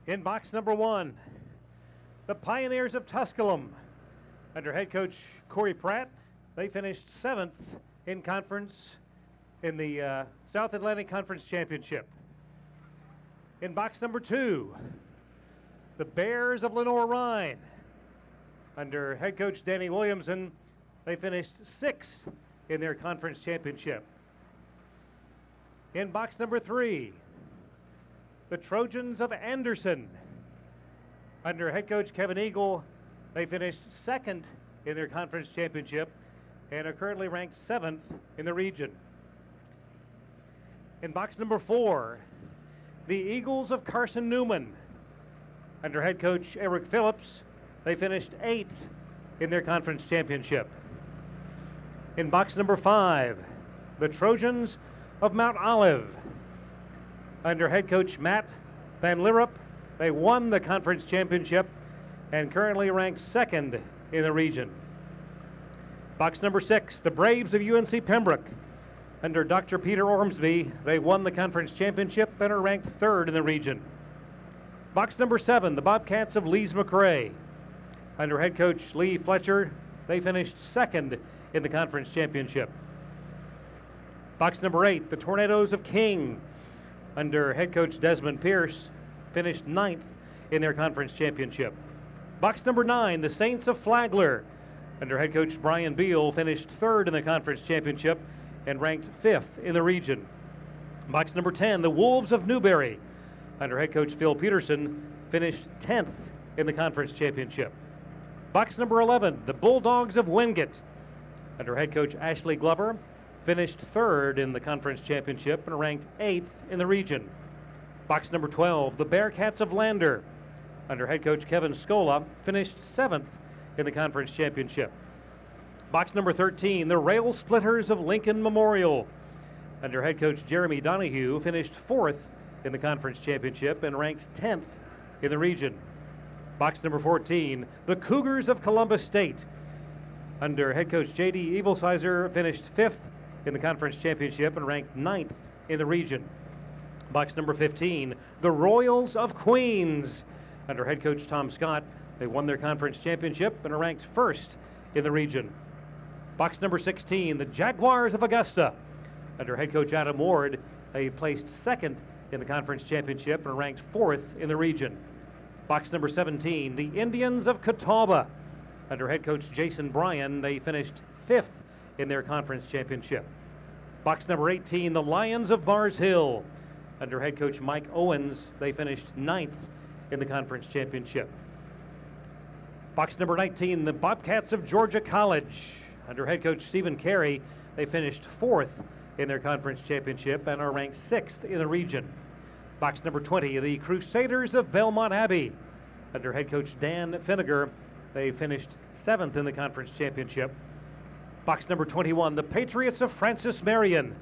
In box number 1, the Pioneers of Tusculum, under head coach Corey Pratt, they finished 7th in conference in the South Atlantic Conference Championship. In box number 2, the Bears of Lenoir-Rhyne, under head coach Danny Williamson, they finished 6th in their conference championship. In box number 3, the Trojans of Anderson, under head coach Kevin Eagle, they finished 2nd in their conference championship and are currently ranked 7th in the region. In box number 4, the Eagles of Carson Newman, under head coach Eric Phillips, they finished 8th in their conference championship. In box number 5, the Trojans of Mount Olive, under head coach Matt Van Lierup, they won the conference championship and currently ranked 2nd in the region. Box number 6, the Braves of UNC Pembroke, under Dr. Peter Ormsby, they won the conference championship and are ranked 3rd in the region. Box number 7, the Bobcats of Lees-McRae, under head coach Lee Fletcher, they finished 2nd in the conference championship. Box number 8, the Tornadoes of King, under head coach Desmond Pierce, finished 9th in their conference championship. Box number 9, the Saints of Flagler, under head coach Brian Beal, finished 3rd in the conference championship and ranked 5th in the region. Box number 10, the Wolves of Newberry, under head coach Phil Peterson, finished 10th in the conference championship. Box number 11, the Bulldogs of Wingate, under head coach Ashley Glover, finished 3rd in the conference championship and ranked 8th in the region. Box number 12, the Bearcats of Lander, under head coach Kevin Scola, finished 7th in the conference championship. Box number 13, the Rail Splitters of Lincoln Memorial, under head coach Jeremy Donahue, finished 4th in the conference championship and ranked 10th in the region. Box number 14, the Cougars of Columbus State, under head coach J.D. Evilsizer, finished 5th in the conference championship and ranked 9th in the region. Box number 15, the Royals of Queens, under head coach Tom Scott, they won their conference championship and are ranked 1st in the region. Box number 16, the Jaguars of Augusta, under head coach Adam Ward, they placed 2nd in the conference championship and ranked 4th in the region. Box number 17, the Indians of Catawba, under head coach Jason Bryan, they finished 5th in their conference championship. Box number 18, the Lions of Mars Hill, under head coach Mike Owens, they finished 9th in the conference championship. Box number 19, the Bobcats of Georgia College, under head coach Stephen Carey, they finished 4th in their conference championship and are ranked 6th in the region. Box number 20, the Crusaders of Belmont Abbey, under head coach Dan Finnegar, they finished 7th in the conference championship. Box number 21, the Patriots of Francis Marion,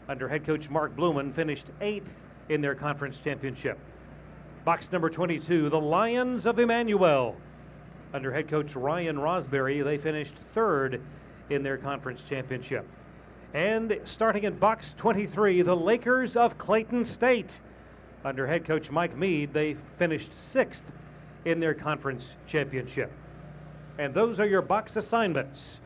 under head coach Mark Blumen, finished 8th in their conference championship. Box number 22, the Lions of Emmanuel, under head coach Ryan Rosberry, they finished 3rd in their conference championship. And starting in box 23, the Lakers of Clayton State, under head coach Mike Mead, they finished 6th in their conference championship. And those are your box assignments.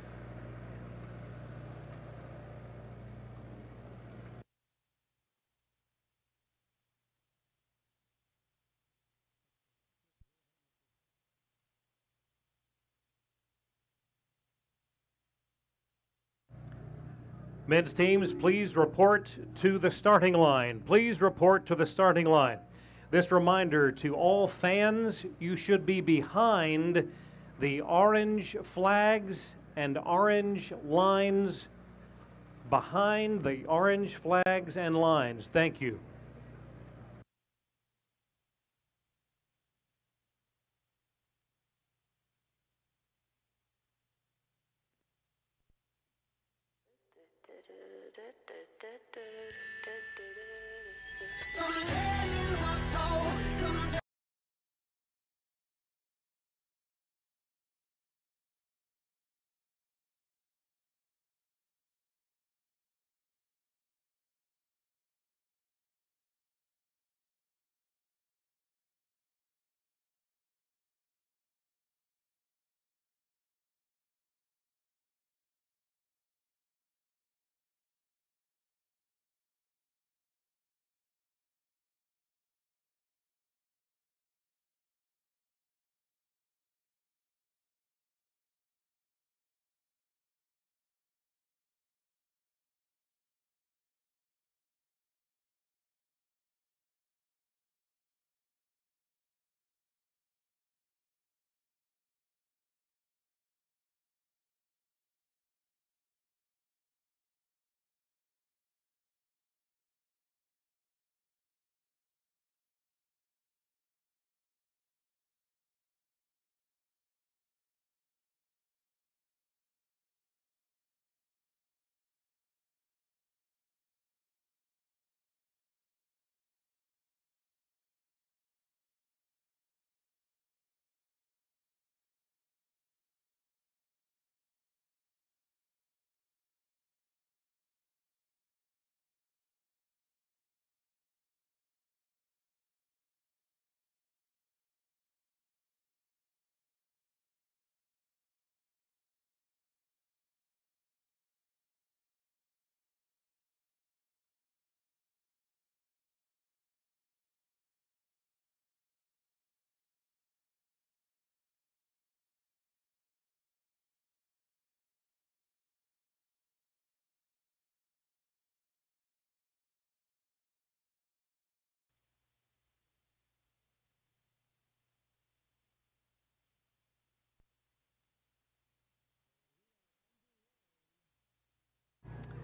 Men's teams, please report to the starting line. Please report to the starting line. This reminder to all fans, you should be behind the orange flags and orange lines, behind the orange flags and lines. Thank you. Some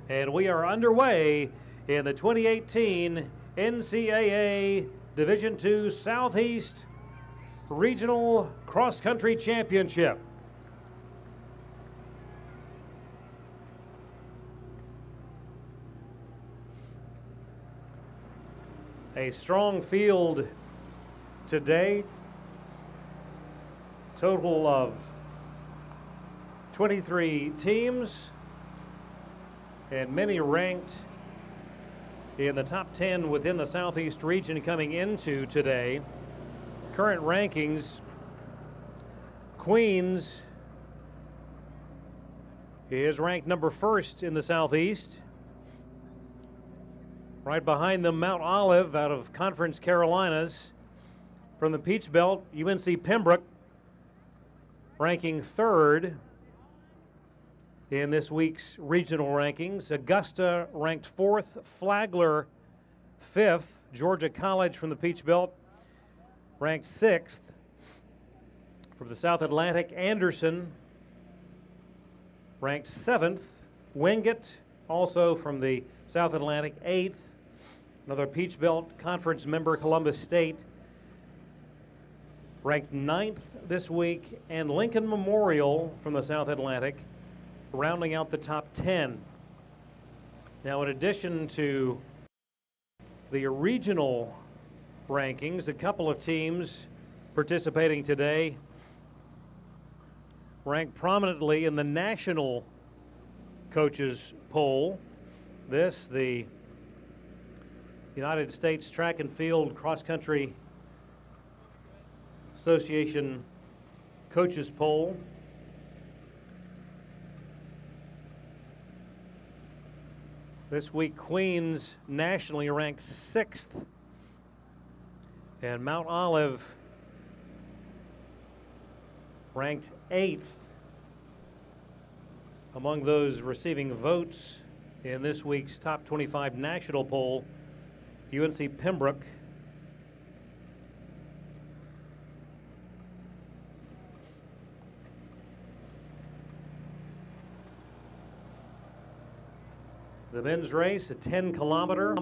And we are underway in the 2018 NCAA Division II Southeast Regional Cross Country Championship. A strong field today. Total of 23 teams, and many ranked in the top 10 within the Southeast region coming into today. Current rankings: Queens is ranked number 1st in the Southeast. Right behind them, Mount Olive out of Conference Carolinas. From the Peach Belt, UNC Pembroke ranking 3rd in this week's regional rankings. Augusta ranked 4th, Flagler 5th. Georgia College from the Peach Belt ranked 6th. From the South Atlantic, Anderson ranked 7th. Wingate, also from the South Atlantic, 8th. Another Peach Belt Conference member, Columbus State, ranked 9th this week. And Lincoln Memorial from the South Atlantic rounding out the top 10. Now, in addition to the regional rankings, a couple of teams participating today ranked prominently in the national coaches poll. This, the United States Track and Field Cross Country Association coaches poll. This week, Queens nationally ranked 6th, and Mount Olive ranked 8th. Among those receiving votes in this week's top 25 national poll, UNC Pembroke the men's race, a 10-kilometer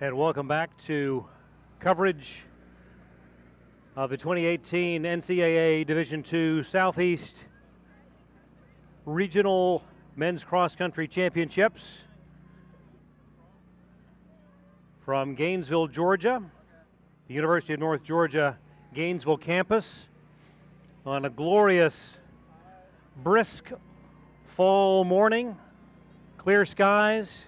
And welcome back to coverage of the 2018 NCAA Division II Southeast Regional Men's Cross Country Championships from Gainesville, Georgia, the University of North Georgia Gainesville campus, on a glorious, brisk fall morning, clear skies,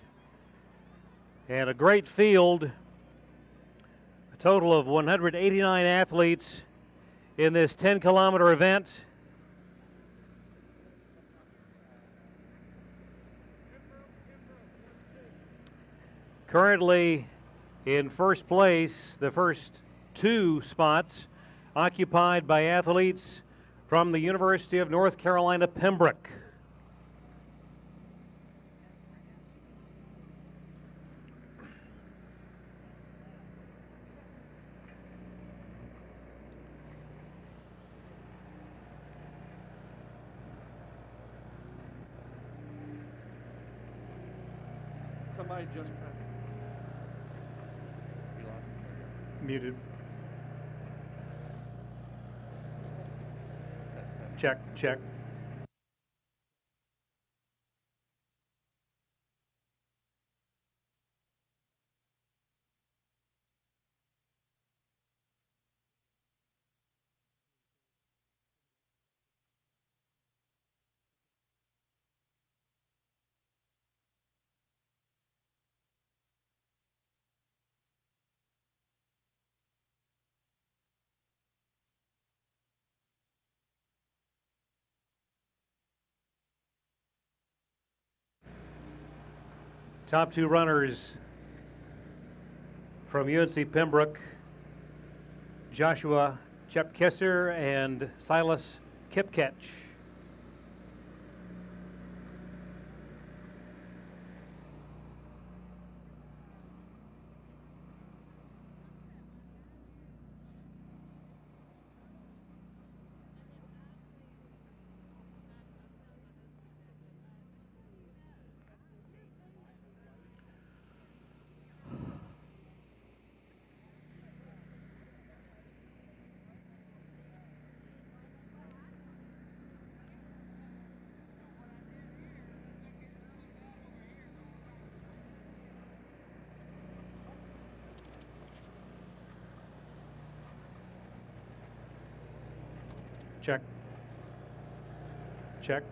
and a great field. A total of 189 athletes in this 10-kilometer event. Currently in first place, the first two spots occupied by athletes from the University of North Carolina, Pembroke. Somebody just Muted. test. Check. Top two runners from UNC Pembroke, Joshua Chepkesser and Silas Kipketch. Check.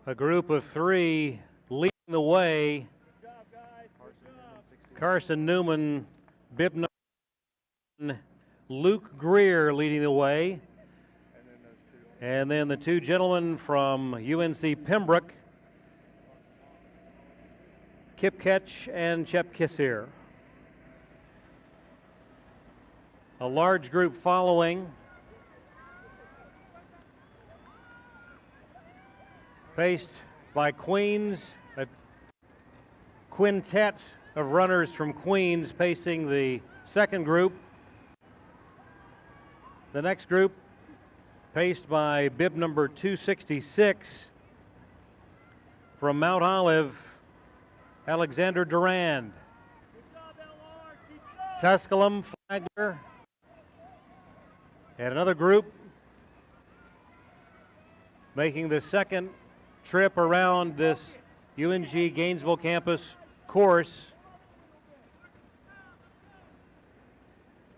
A group of three leading the way. Carson Newman, bib number, Luke Greer leading the way. And then the two gentlemen from UNC Pembroke, Kip Ketch and Chep Kissier. A large group following. Paced by Queens, a quintet of runners from Queens pacing the second group. The next group paced by bib number 266 from Mount Olive, Alexander Durand. Tusculum, Flagler, and another group making the second trip around this UNG Gainesville campus course.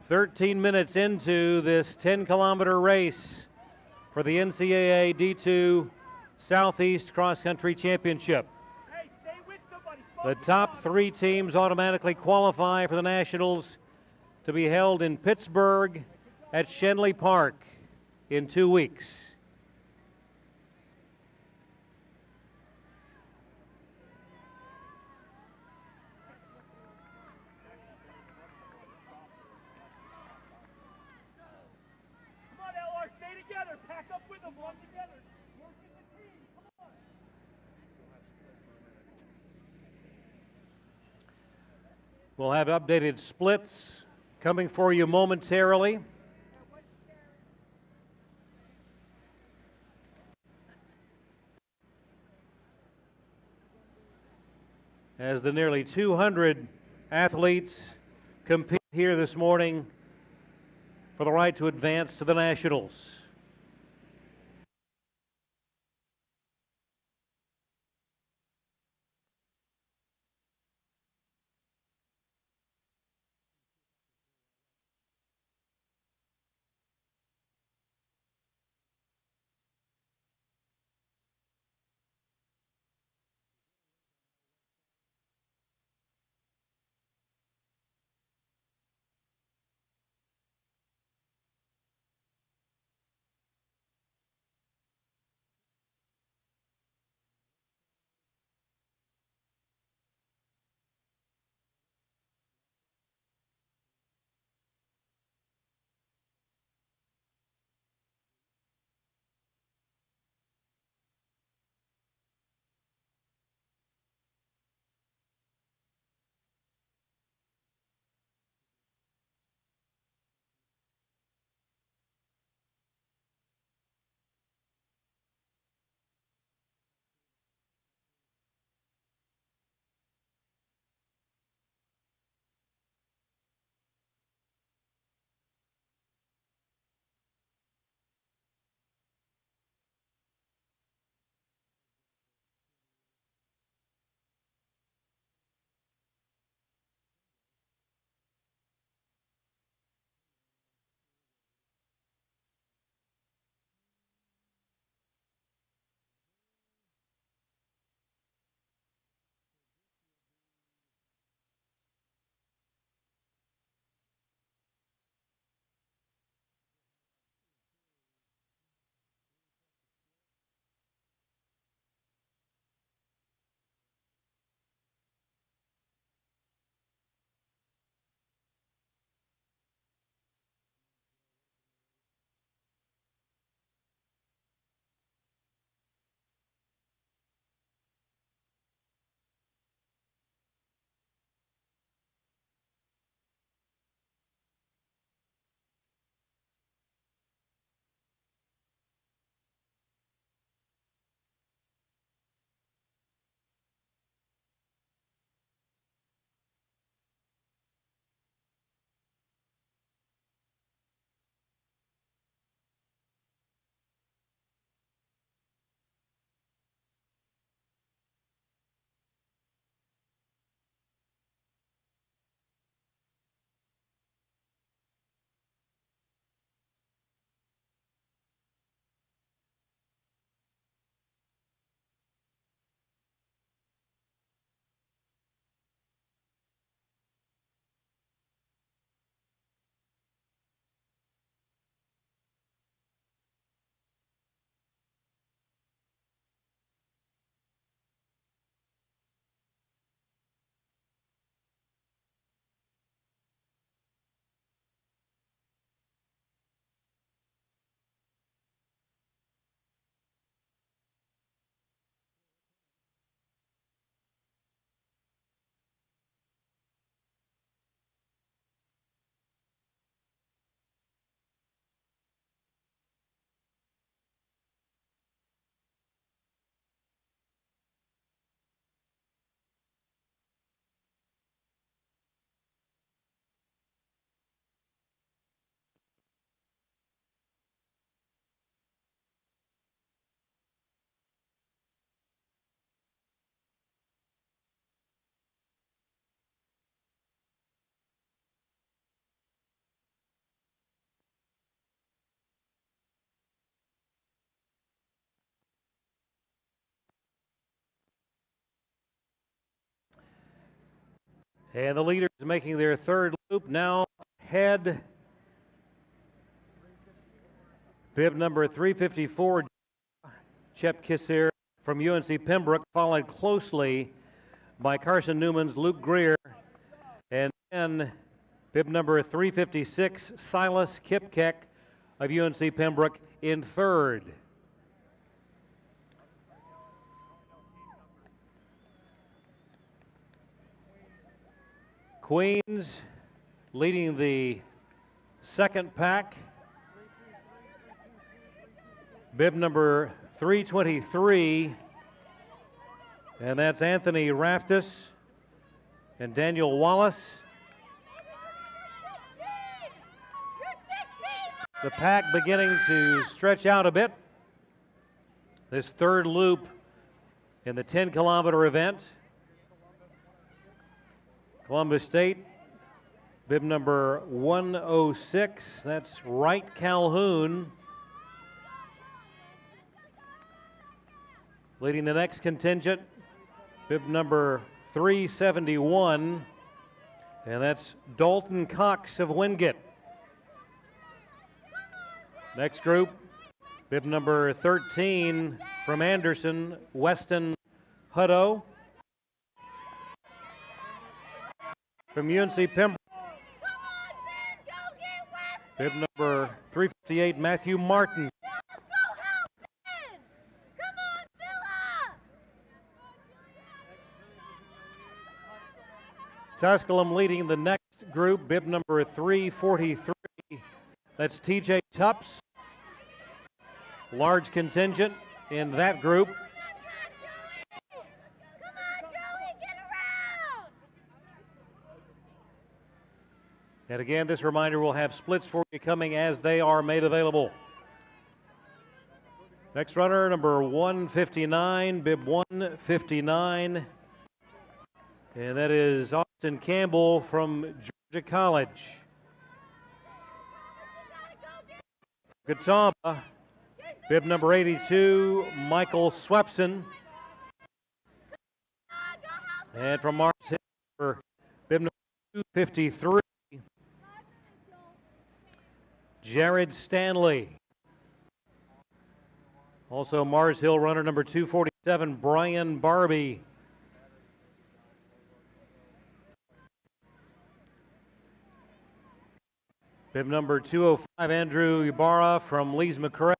13 minutes into this 10-kilometer race for the NCAA D2 Southeast Cross Country Championship. The top three teams automatically qualify for the Nationals to be held in Pittsburgh at Shenley Park in 2 weeks. We'll have updated splits coming for you momentarily. As the nearly 200 athletes compete here this morning for the right to advance to the Nationals. And the leaders making their third loop now head bib number 354, Chep Kissir from UNC Pembroke, followed closely by Carson Newman's Luke Greer, and then bib number 356, Silas Kipkeck of UNC Pembroke in third. Queens leading the second pack. Bib number 323, and that's Anthony Raftis and Daniel Wallace. The pack beginning to stretch out a bit. This third loop in the 10-kilometer event. Columbus State, bib number 106, that's Wright Calhoun. Leading the next contingent, bib number 371, and that's Dalton Cox of Wingate. Next group, bib number 13 from Anderson, Weston Hutto. From UNC Pembroke, bib number 358, Matthew Martin. Tusculum leading the next group, bib number 343. That's TJ Tups. Large contingent in that group. And again, this reminder will have splits for you coming as they are made available. Next runner, number 159, bib 159. And that is Austin Campbell from Georgia College. Catawba, bib number 82, Michael Swepson. And from Mars Hill, bib number 253, Jared Stanley. Also Mars Hill runner number 247, Brian Barbie. Bib number 205, Andrew Ibarra from Lees McRae.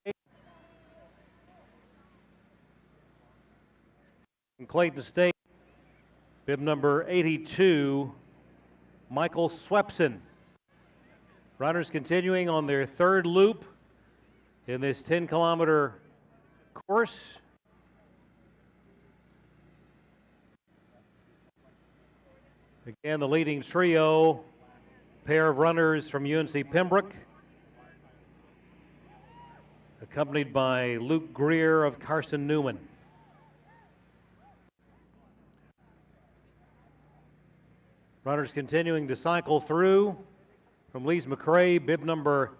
From Clayton State, bib number 82, Michael Swepson. Runners continuing on their third loop in this 10-kilometer course. Again, the leading trio, pair of runners from UNC Pembroke, accompanied by Luke Greer of Carson Newman. Runners continuing to cycle through. From Lees McRae, bib number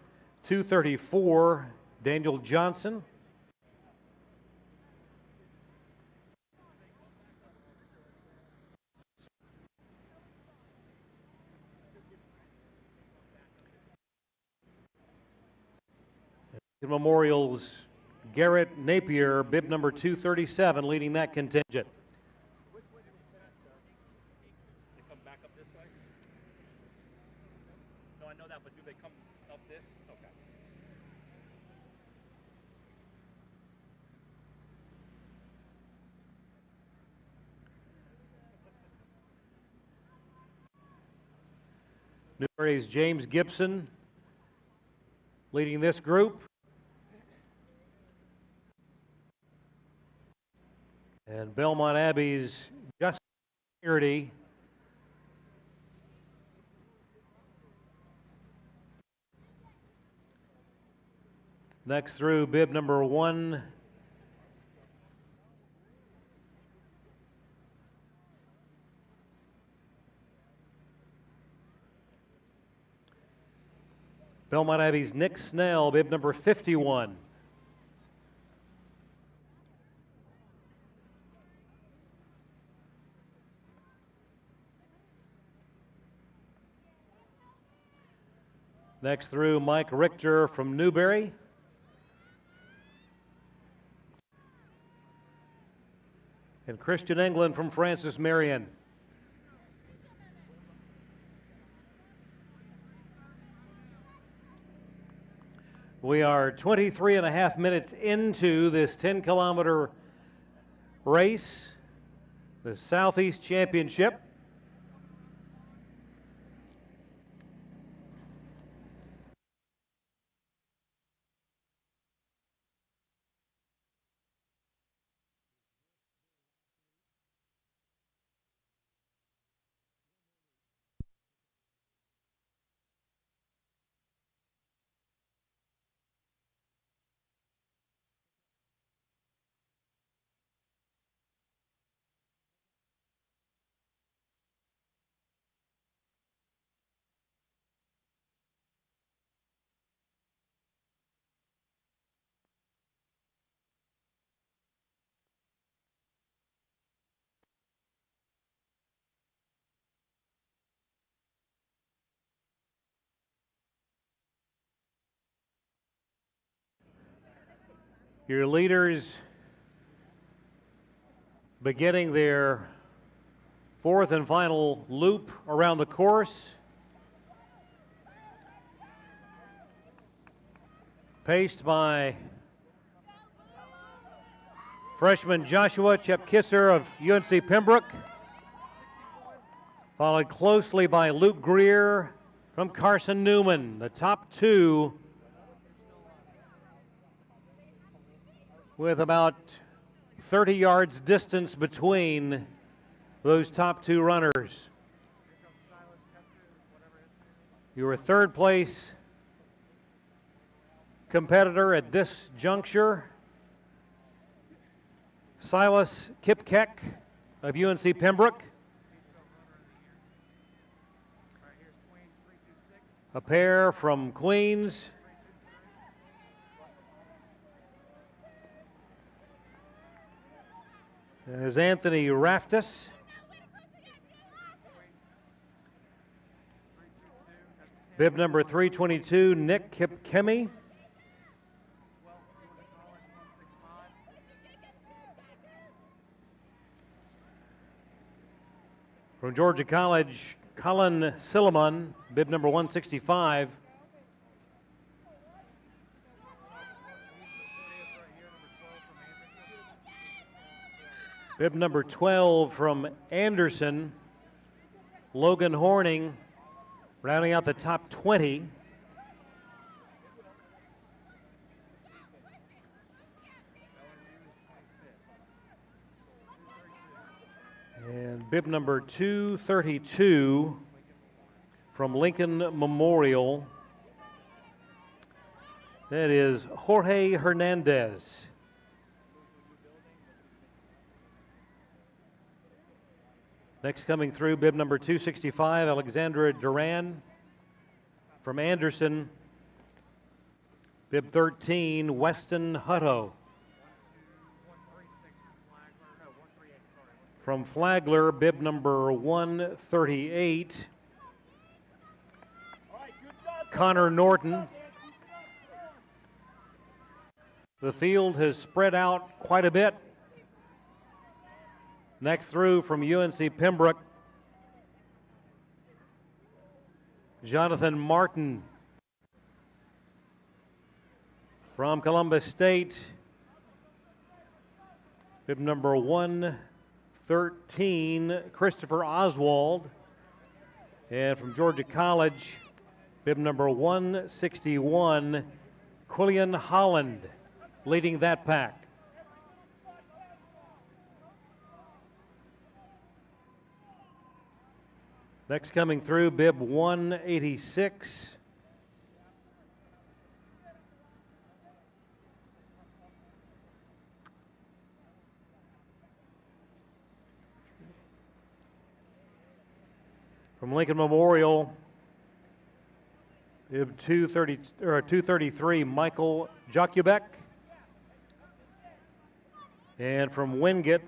234, Daniel Johnson. Memorials, Garrett Napier, bib number 237, leading that contingent. Newberry's James Gibson leading this group. And Belmont Abbey's Justin Haggerty. Next through, bib number 1. Belmont Abbey's Nick Snell, bib number 51. Next through, Mike Richter from Newberry. And Christian England from Francis Marion. We are 23 and a half minutes into this 10-kilometer race, the Southeast Championship. Your leaders beginning their fourth and final loop around the course. Paced by freshman Joshua Chepkisser of UNC Pembroke, followed closely by Luke Greer from Carson Newman. The top two with about 30 yards distance between those top two runners. Your third place competitor at this juncture, Silas Kipkeck of UNC Pembroke. A pair from Queens. There's Anthony Raftis. Bib number 322, Nick Kipkemi. From Georgia College, Colin Silliman, bib number 165. Bib number 12 from Anderson, Logan Horning, rounding out the top 20. And bib number 232 from Lincoln Memorial, that is Jorge Hernandez. Next coming through, bib number 265, Alexandra Duran from Anderson. Bib 13, Weston Hutto. From Flagler, bib number 138, Connor Norton. The field has spread out quite a bit. Next through from UNC Pembroke, Jonathan Martin. From Columbus State, bib number 113, Christopher Oswald. And from Georgia College, bib number 161, Quillian Holland, leading that pack. Next coming through, bib 186. From Lincoln Memorial, bib 233, Michael Jokubek. And from Wingate,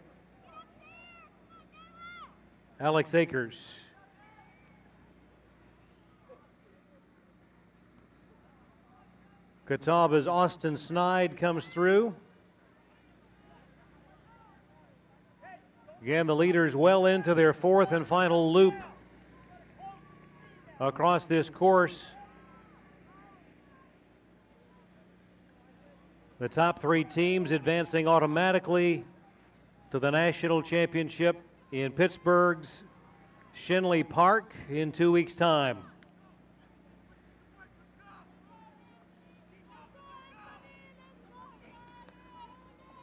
Alex Akers. Catawba's Austin Snide comes through. Again, the leaders well into their fourth and final loop across this course. The top three teams advancing automatically to the national championship in Pittsburgh's Shinley Park in 2 weeks' time.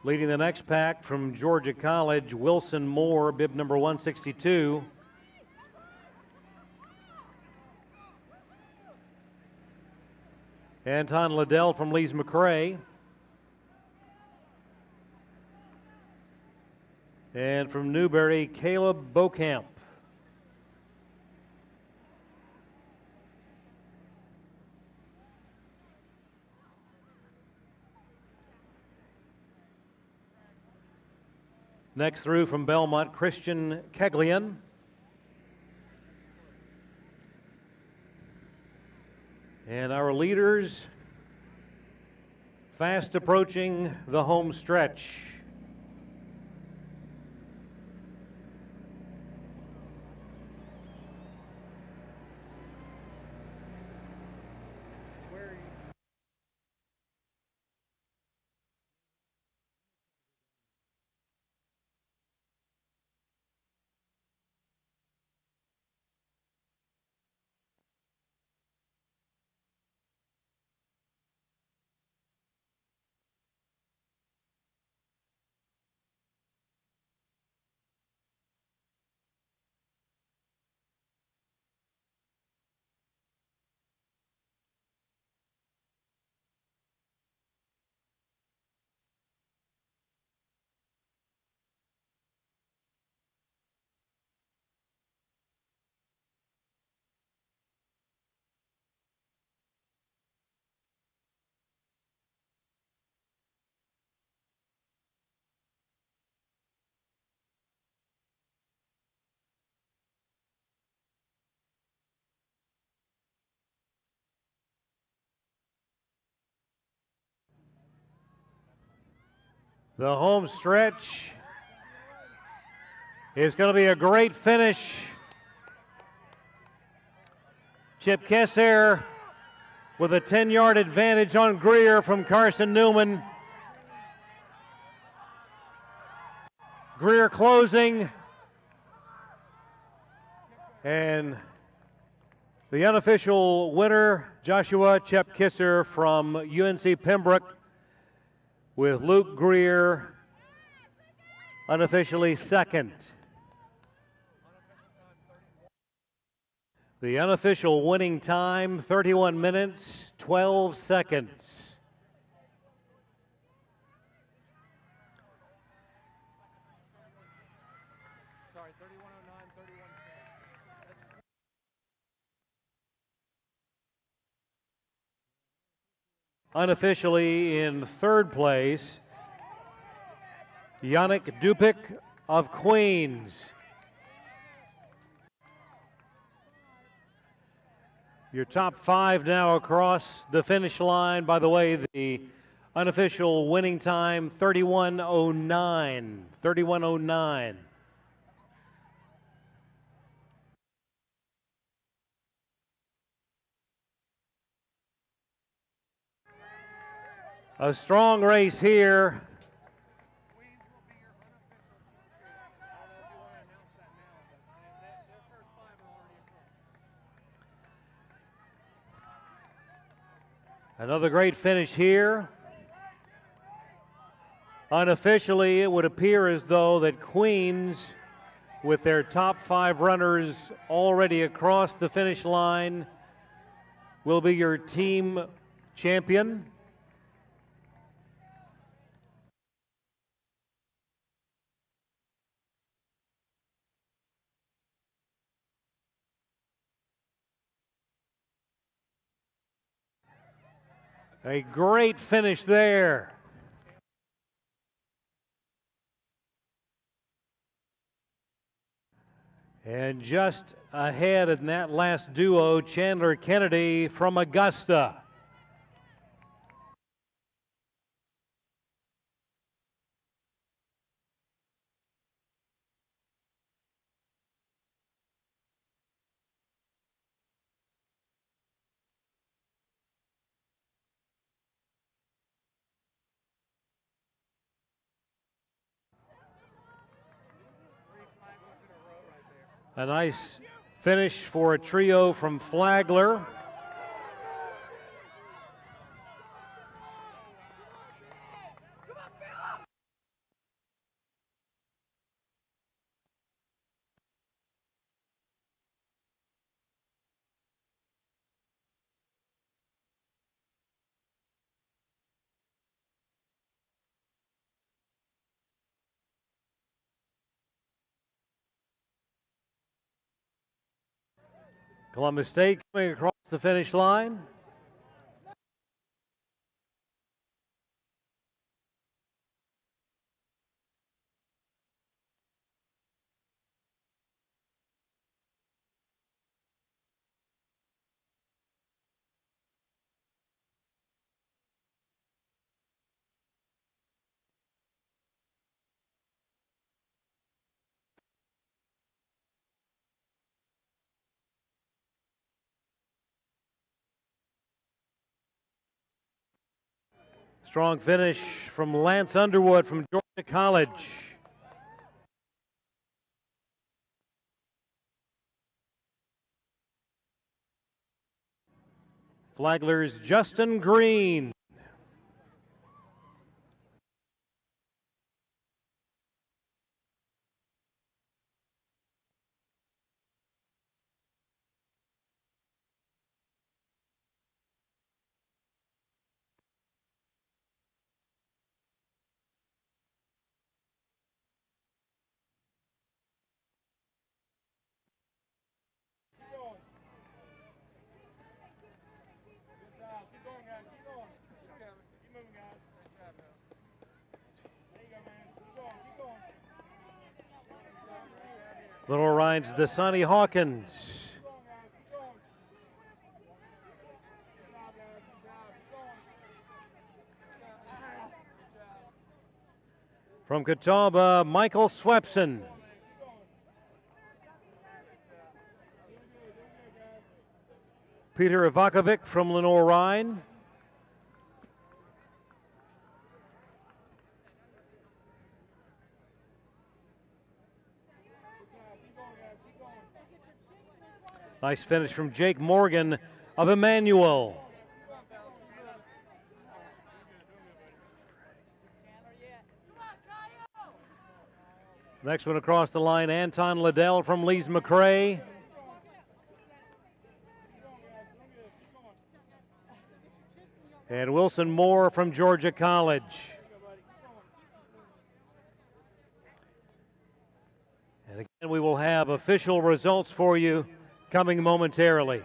Leading the next pack from Georgia College, Wilson Moore, bib number 162. Anton Liddell from Lees-McRae. And from Newberry, Caleb Beaucamp. Next through from Belmont, Christian Keglian. And our leaders fast approaching the home stretch. The home stretch is going to be a great finish. Chip Kessler with a 10-yard advantage on Greer from Carson Newman. Greer closing. And the unofficial winner, Joshua Chip Kessler from UNC Pembroke, with Luke Greer unofficially second. The unofficial winning time, 31 minutes, 12 seconds. Sorry, 31:09, 31:10. Unofficially in third place, Yannick Dupik of Queens. Your top five now across the finish line. By the way, the unofficial winning time, 31:09. 31:09. A strong race here. Another great finish here. Unofficially, it would appear as though that Queens, with their top five runners already across the finish line, will be your team champion. A great finish there. And just ahead in that last duo, Chandler Kennedy from Augusta. A nice finish for a trio from Flagler. Columbus State coming across the finish line. Strong finish from Lance Underwood from Georgia College. Flagler's Justin Green. Little Ryan's Dasani Hawkins. From Catawba, Michael Swepson. Peter Ivakovic from Lenore Rhine. Nice finish from Jake Morgan of Emmanuel. Next one across the line, Anton Liddell from Lees McRae. And Wilson Moore from Georgia College. And again, we will have official results for you coming momentarily.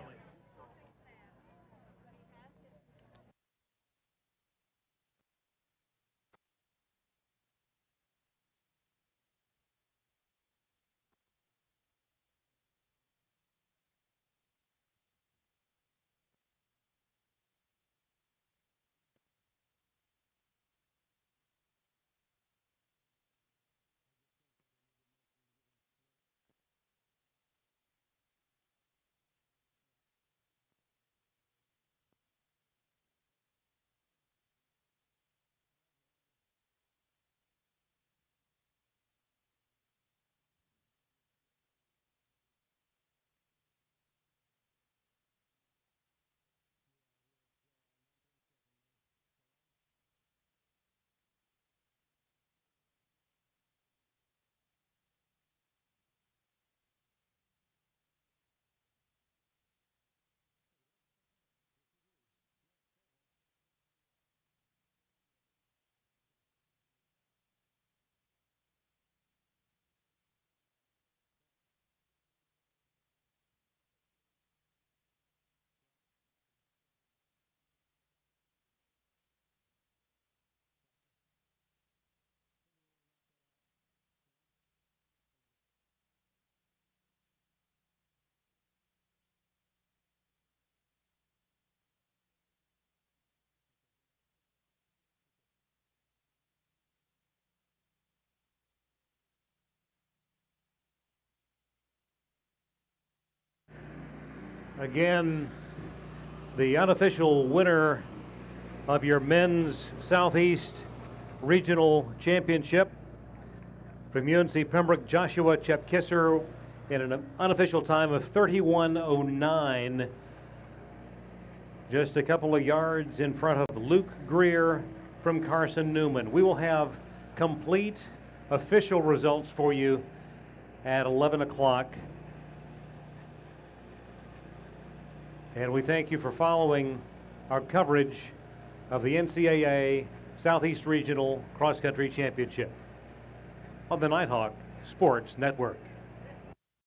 Again, the unofficial winner of your men's Southeast Regional Championship from UNC Pembroke, Joshua Chepkisser, in an unofficial time of 31:09. Just a couple of yards in front of Luke Greer from Carson Newman. We will have complete official results for you at 11 o'clock. And we thank you for following our coverage of the NCAA Southeast Regional Cross Country Championship on the Nighthawk Sports Network.